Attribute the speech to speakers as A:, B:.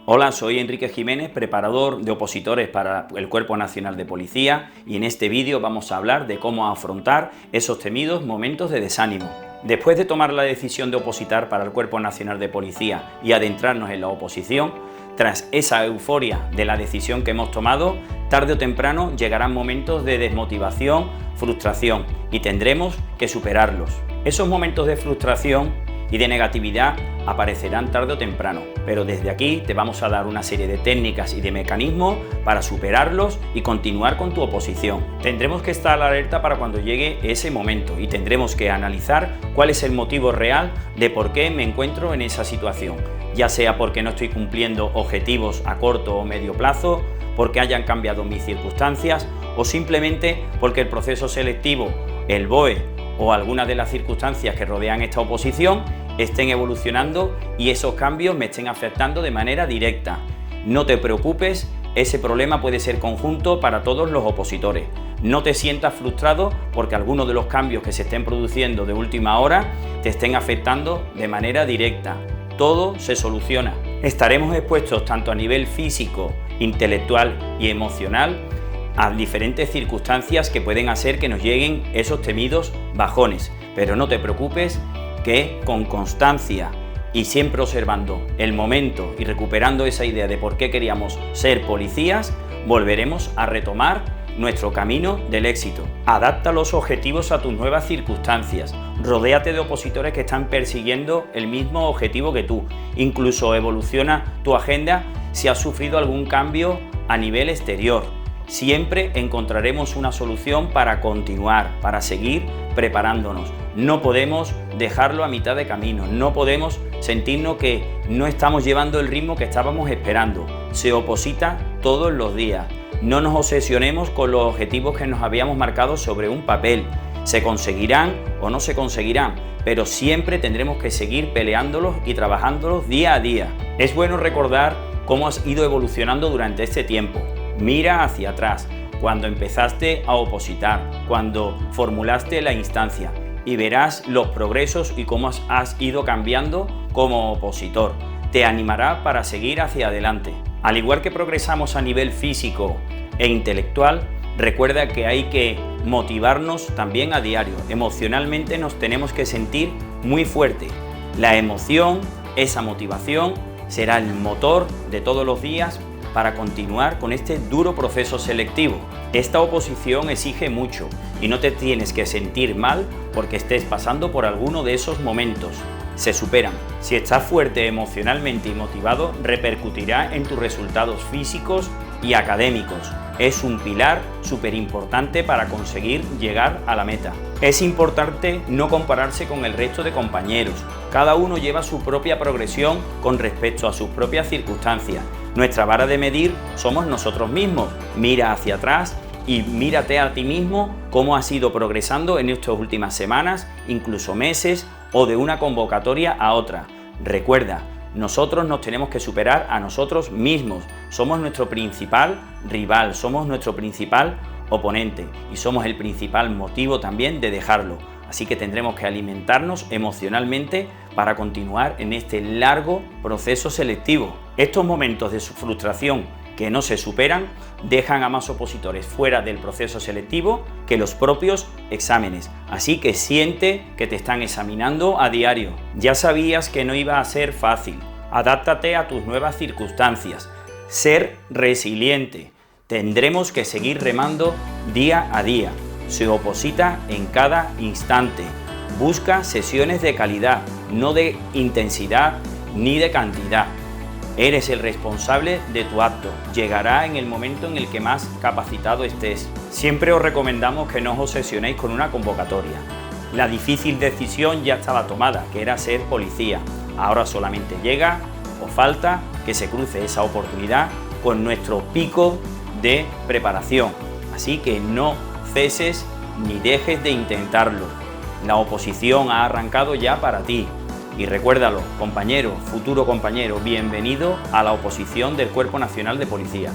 A: Hola, soy Enrique Jiménez, preparador de opositores para el Cuerpo Nacional de Policía, y en este vídeo vamos a hablar de cómo afrontar esos temidos momentos de desánimo. Después de tomar la decisión de opositar para el Cuerpo Nacional de Policía y adentrarnos en la oposición, tras esa euforia de la decisión que hemos tomado, tarde o temprano llegarán momentos de desmotivación, frustración, y tendremos que superarlos. Esos momentos de frustración y de negatividad aparecerán tarde o temprano, pero desde aquí te vamos a dar una serie de técnicas y de mecanismos para superarlos y continuar con tu oposición. Tendremos que estar alerta para cuando llegue ese momento y tendremos que analizar cuál es el motivo real de por qué me encuentro en esa situación, ya sea porque no estoy cumpliendo objetivos a corto o medio plazo, porque hayan cambiado mis circunstancias o simplemente porque el proceso selectivo, el BOE o algunas de las circunstancias que rodean esta oposición estén evolucionando y esos cambios me estén afectando de manera directa. No te preocupes, ese problema puede ser conjunto para todos los opositores. No te sientas frustrado porque algunos de los cambios que se estén produciendo de última hora te estén afectando de manera directa. Todo se soluciona. Estaremos expuestos tanto a nivel físico, intelectual y emocional a diferentes circunstancias que pueden hacer que nos lleguen esos temidos bajones, pero no te preocupes, que con constancia y siempre observando el momento y recuperando esa idea de por qué queríamos ser policías, volveremos a retomar nuestro camino del éxito. Adapta los objetivos a tus nuevas circunstancias, rodéate de opositores que están persiguiendo el mismo objetivo que tú, incluso evoluciona tu agenda si has sufrido algún cambio a nivel exterior. Siempre encontraremos una solución para continuar, para seguir preparándonos. No podemos dejarlo a mitad de camino, no podemos sentirnos que no estamos llevando el ritmo que estábamos esperando. Se oposita todos los días. No nos obsesionemos con los objetivos que nos habíamos marcado sobre un papel. Se conseguirán o no se conseguirán, pero siempre tendremos que seguir peleándolos y trabajándolos día a día. Es bueno recordar cómo has ido evolucionando durante este tiempo. Mira hacia atrás, cuando empezaste a opositar, cuando formulaste la instancia, y verás los progresos y cómo has ido cambiando como opositor. Te animará para seguir hacia adelante. Al igual que progresamos a nivel físico e intelectual, recuerda que hay que motivarnos también a diario. Emocionalmente nos tenemos que sentir muy fuerte. La emoción, esa motivación, será el motor de todos los días para continuar con este duro proceso selectivo. Esta oposición exige mucho y no te tienes que sentir mal porque estés pasando por alguno de esos momentos. Se superan. Si estás fuerte emocionalmente y motivado, repercutirá en tus resultados físicos y académicos. Es un pilar súper importante para conseguir llegar a la meta. Es importante no compararse con el resto de compañeros. Cada uno lleva su propia progresión con respecto a sus propias circunstancias. Nuestra vara de medir somos nosotros mismos. Mira hacia atrás y mírate a ti mismo cómo has ido progresando en estas últimas semanas, incluso meses, o de una convocatoria a otra. Recuerda, nosotros nos tenemos que superar a nosotros mismos. Somos nuestro principal rival, somos nuestro principal oponente y somos el principal motivo también de dejarlo. Así que tendremos que alimentarnos emocionalmente para continuar en este largo proceso selectivo. Estos momentos de frustración que no se superan dejan a más opositores fuera del proceso selectivo que los propios exámenes. Así que siente que te están examinando a diario. Ya sabías que no iba a ser fácil. Adáptate a tus nuevas circunstancias. Ser resiliente. Tendremos que seguir remando día a día. Se oposita en cada instante. Busca sesiones de calidad, no de intensidad ni de cantidad. Eres el responsable de tu acto. Llegará en el momento en el que más capacitado estés. Siempre os recomendamos que no os obsesionéis con una convocatoria. La difícil decisión ya estaba tomada, que era ser policía. Ahora solamente llega o falta que se cruce esa oportunidad con nuestro pico de preparación. Así que no ceses ni dejes de intentarlo. La oposición ha arrancado ya para ti. Y recuérdalo, compañero, futuro compañero, bienvenido a la oposición del Cuerpo Nacional de Policía.